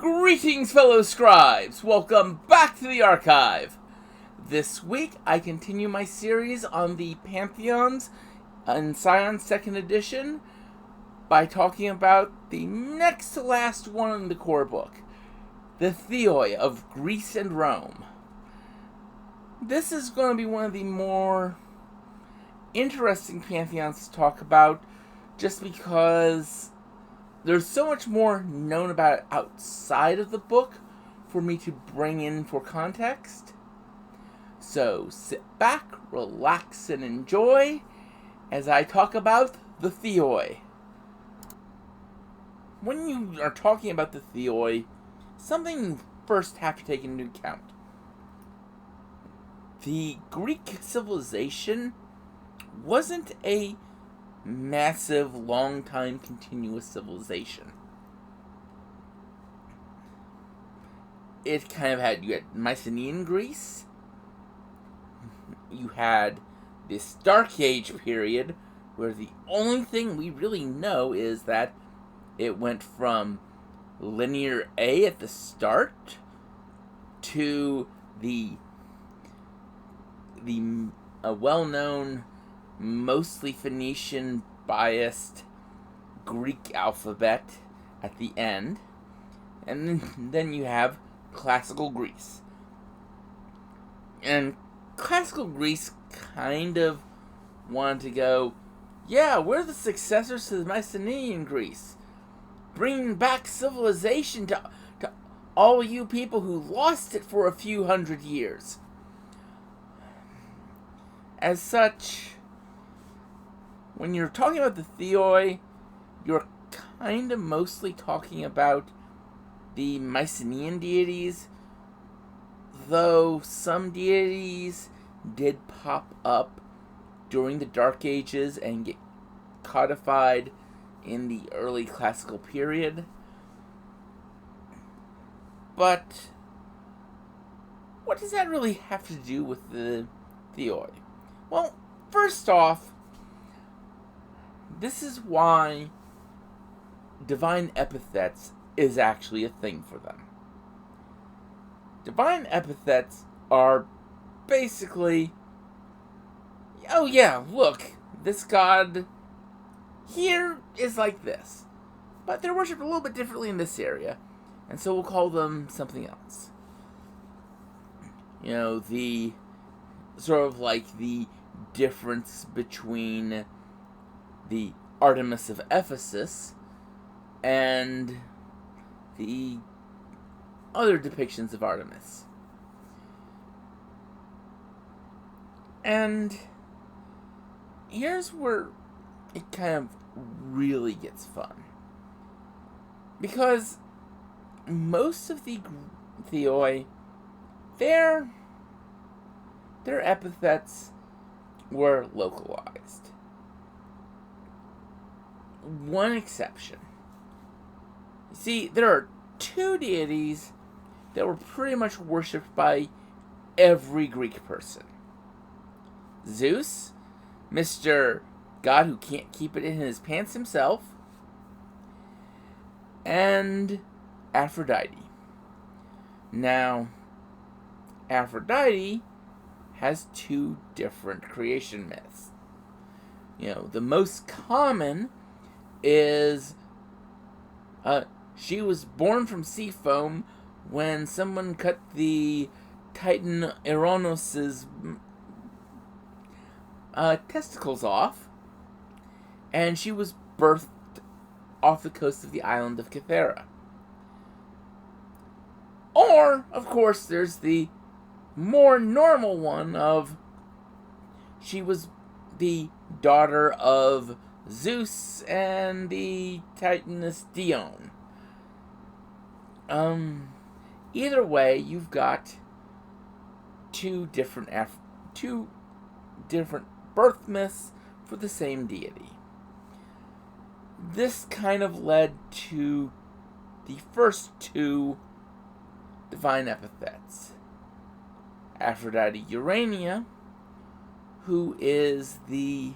Greetings, fellow scribes! Welcome back to the archive! This week, I continue my series on the Pantheons in Scion 2nd edition by talking about the next to last one in the core book, the Theoi of Greece and Rome. This is going to be one of the more interesting Pantheons to talk about, just because there's so much more known about it outside of the book for me to bring in for context. So sit back, relax, and enjoy as I talk about the Theoi. When you are talking about the Theoi, something you first have to take into account. The Greek civilization wasn't a massive, long-time, continuous civilization. It kind of had, you had Mycenaean Greece, you had this Dark Age period, where the only thing we really know is that it went from linear A at the start to the well-known, mostly Phoenician-biased Greek alphabet at the end. And then you have classical Greece. And classical Greece kind of wanted to go, yeah, we're the successors to the Mycenaean Greece, bringing back civilization to all you people who lost it for a few hundred years. As such, when you're talking about the Theoi, you're kind of mostly talking about the Mycenaean deities, though some deities did pop up during the Dark Ages and get codified in the early classical period. But what does that really have to do with the Theoi? Well, first off, this is why divine epithets is actually a thing for them. Divine epithets are basically, oh yeah, look, this god here is like this, but they're worshipped a little bit differently in this area, and so we'll call them something else. You know, the sort of like the difference between the Artemis of Ephesus and the other depictions of Artemis. And here's where it kind of really gets fun. Because most of the Theoi, their epithets were localized. One exception. See, there are two deities that were pretty much worshipped by every Greek person. Zeus, Mr. God who can't keep it in his pants himself, and Aphrodite. Now, Aphrodite has two different creation myths. You know, the most common is she was born from sea foam when someone cut the Titan Eranos' testicles off, and she was birthed off the coast of the island of Kythera. Or, of course, there's the more normal one of she was the daughter of Zeus and the Titaness Dione. Either way, you've got two different birth myths for the same deity. This kind of led to the first two divine epithets. Aphrodite Urania, who is the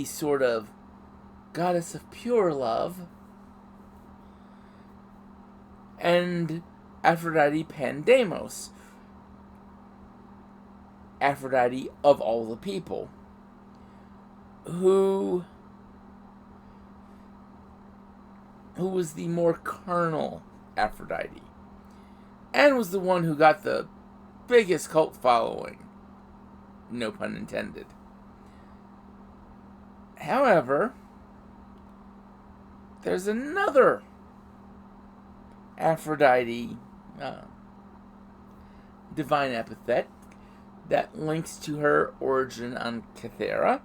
sort of goddess of pure love, and Aphrodite Pandemos, Aphrodite of all the people, who was the more carnal Aphrodite, and was the one who got the biggest cult following, no pun intended. However, there's another Aphrodite divine epithet that links to her origin on Cythera.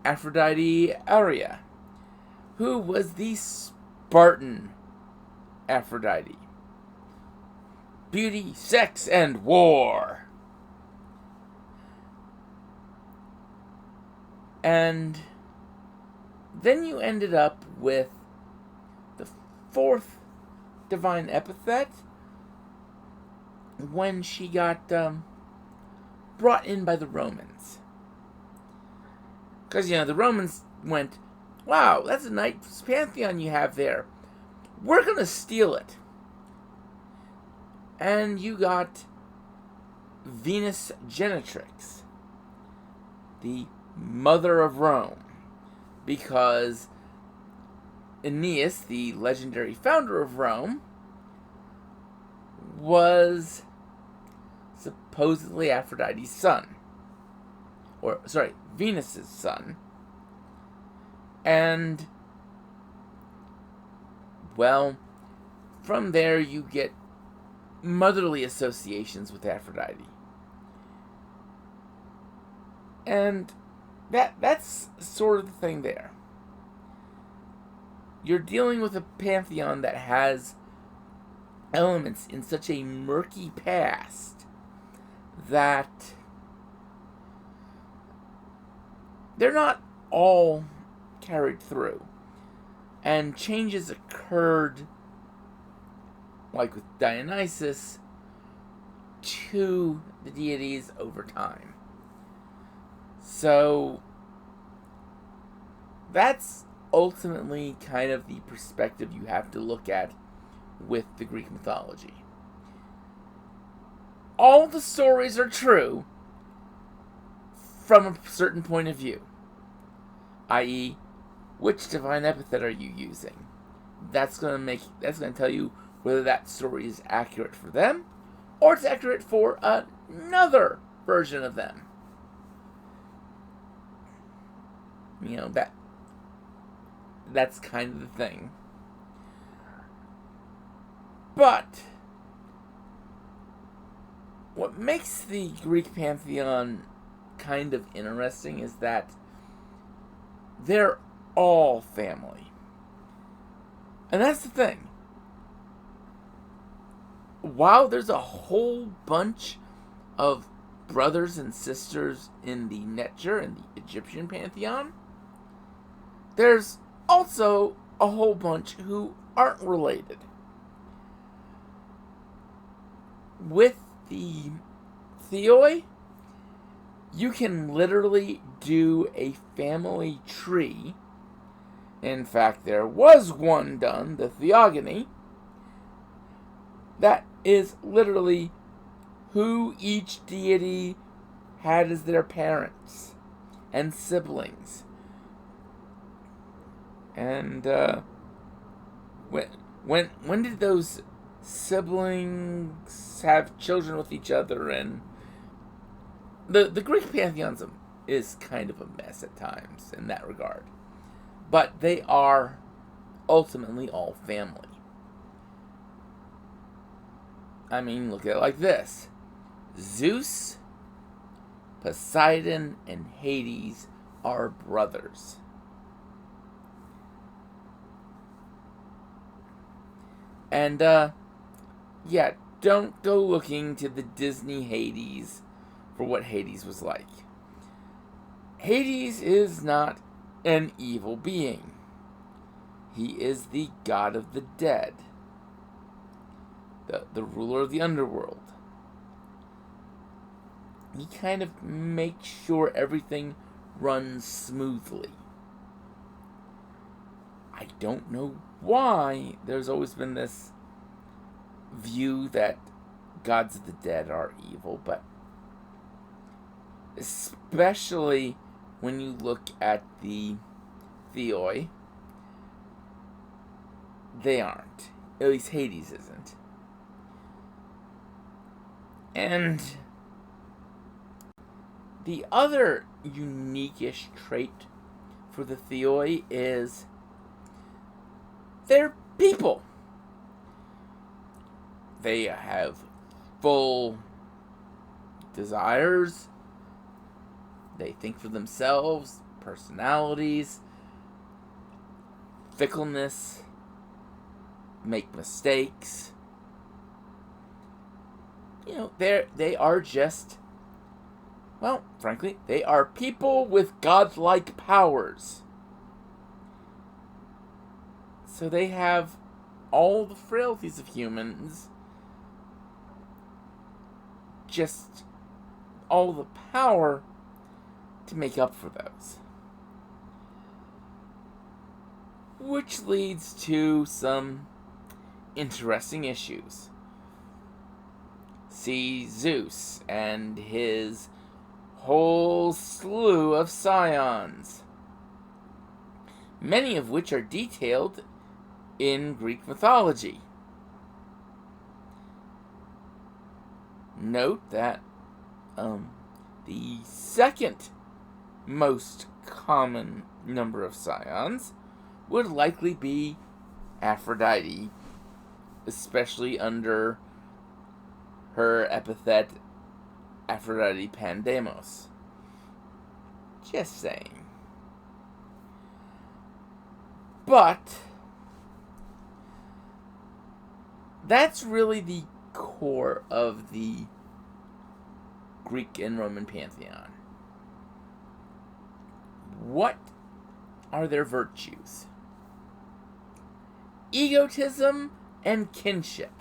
Aphrodite Aria, who was the Spartan Aphrodite. Beauty, sex, and war. And then you ended up with the fourth divine epithet when she got brought in by the Romans. Because, the Romans went, wow, that's a nice pantheon you have there. We're going to steal it. And you got Venus Genetrix, the mother of Rome, because Aeneas, the legendary founder of Rome, was supposedly Aphrodite's son. Venus's son. And, well, from there you get motherly associations with Aphrodite. And that's sort of the thing there. You're dealing with a pantheon that has elements in such a murky past that they're not all carried through. And changes occurred, like with Dionysus, to the deities over time. So, that's ultimately kind of the perspective you have to look at with the Greek mythology. All the stories are true from a certain point of view, i.e., which divine epithet are you using? That's going to tell you whether that story is accurate for them or it's accurate for another version of them. That's kind of the thing. But what makes the Greek pantheon kind of interesting is that they're all family. And that's the thing. While there's a whole bunch of brothers and sisters in the Netjer and the Egyptian pantheon, there's also a whole bunch who aren't related. With the Theoi, you can literally do a family tree. In fact, there was one done, the Theogony, that is literally who each deity had as their parents and siblings. And when did those siblings have children with each other? And the Greek pantheon is kind of a mess at times in that regard. But they are ultimately all family. I mean, look at it like this. Zeus, Poseidon, and Hades are brothers. And, don't go looking to the Disney Hades for what Hades was like. Hades is not an evil being. He is the god of the dead. The ruler of the underworld. He kind of makes sure everything runs smoothly. I don't know why there's always been this view that gods of the dead are evil, but especially when you look at the Theoi, they aren't. At least Hades isn't. And the other unique-ish trait for the Theoi is they're people. They have full desires. They think for themselves, personalities, fickleness, make mistakes. You know, they are just, well, frankly, they are people with godlike powers. So they have all the frailties of humans, just all the power to make up for those. Which leads to some interesting issues. See Zeus and his whole slew of scions, many of which are detailed in Greek mythology. Note that the second most common number of scions would likely be Aphrodite, especially under her epithet Aphrodite Pandemos. Just saying. But that's really the core of the Greek and Roman pantheon. What are their virtues? Egotism and kinship.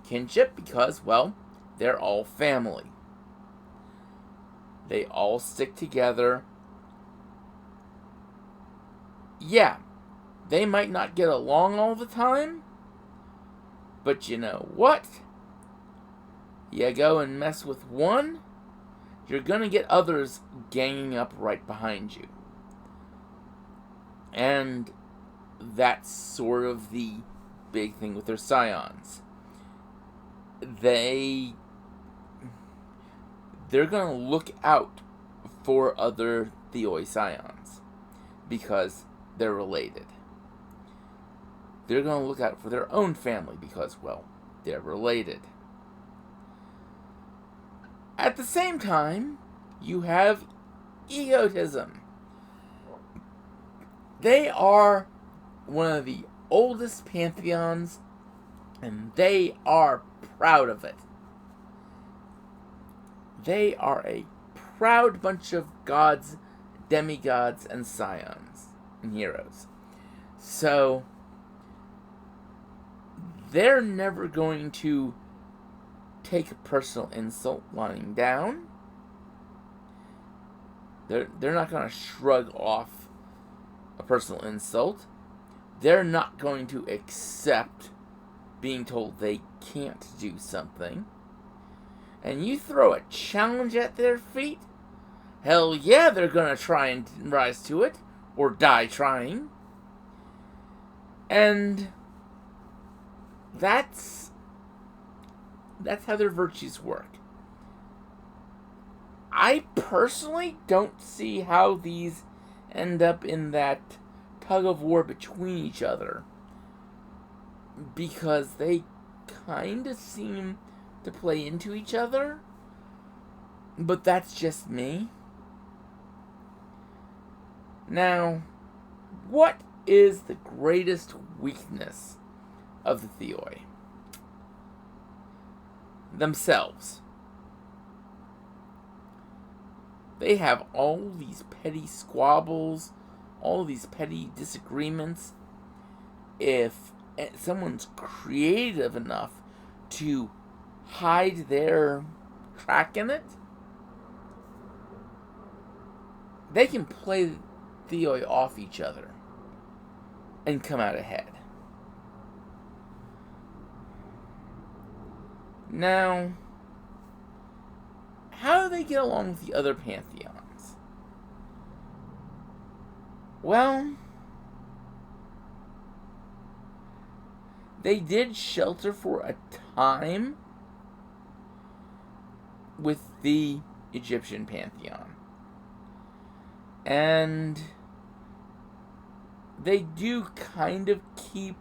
Kinship because, well, they're all family. They all stick together. Yeah, they might not get along all the time, but you know what? You go and mess with one, you're gonna get others ganging up right behind you. And that's sort of the big thing with their scions. They're gonna look out for other Theoi scions because they're related. They're gonna look out for their own family because, well, they're related. At the same time, you have egotism. They are one of the oldest pantheons, and they are proud of it. They are a proud bunch of gods, demigods, and scions, and heroes. So, they're never going to take a personal insult lying down. They're not going to shrug off a personal insult. They're not going to accept being told they can't do something. And you throw a challenge at their feet, hell yeah, they're going to try and rise to it, or die trying. And that's how their virtues work. I personally don't see how these end up in that tug of war between each other, because they kind of seem to play into each other, but that's just me. Now, what is the greatest weakness of the Theoi? Themselves. They have all these petty squabbles, all these petty disagreements. If someone's creative enough to hide their track in it, they can play Theoi off each other. and come out ahead. Now, how do they get along with the other Pantheons? Well, they did shelter for a time with the Egyptian Pantheon. And they do kind of keep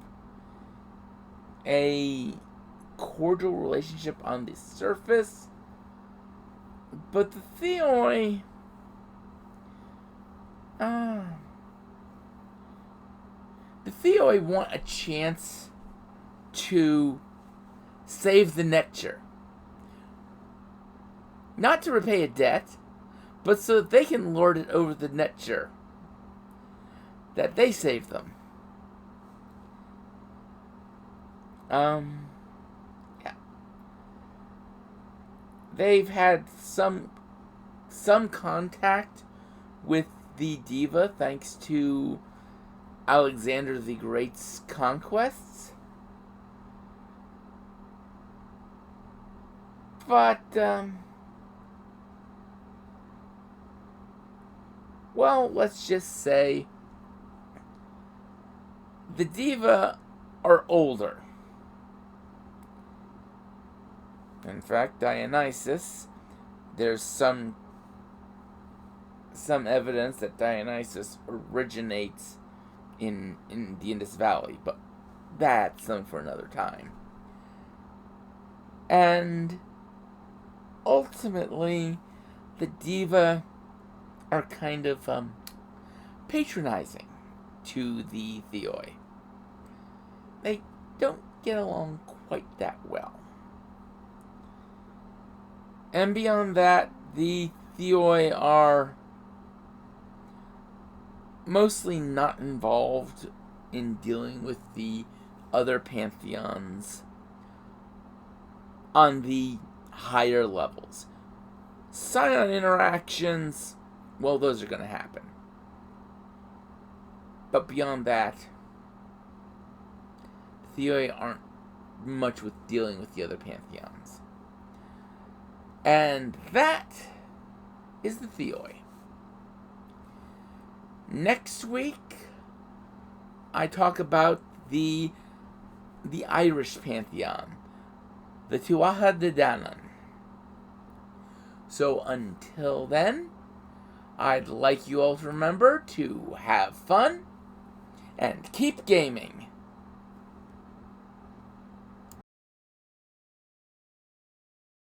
a cordial relationship on the surface, but the Theoi, want a chance to save the nectar. Not to repay a debt, but so that they can lord it over the nectar that they saved them. Yeah. They've had some contact with the Diva thanks to Alexander the Great's conquests. But, well, let's just say the Diva are older. In fact, Dionysus, there's some evidence that Dionysus originates in the Indus Valley, but that's something for another time. And ultimately, the Diva are kind of patronizing to the Theoi. They don't get along quite that well. And beyond that, the Theoi are mostly not involved in dealing with the other Pantheons on the higher levels. Scion interactions, well, those are going to happen. But beyond that, Theoi aren't much with dealing with the other Pantheons. And that is the Theoi. Next week, I talk about the Irish Pantheon, the Tuatha De Danann. So until then, I'd like you all to remember to have fun and keep gaming.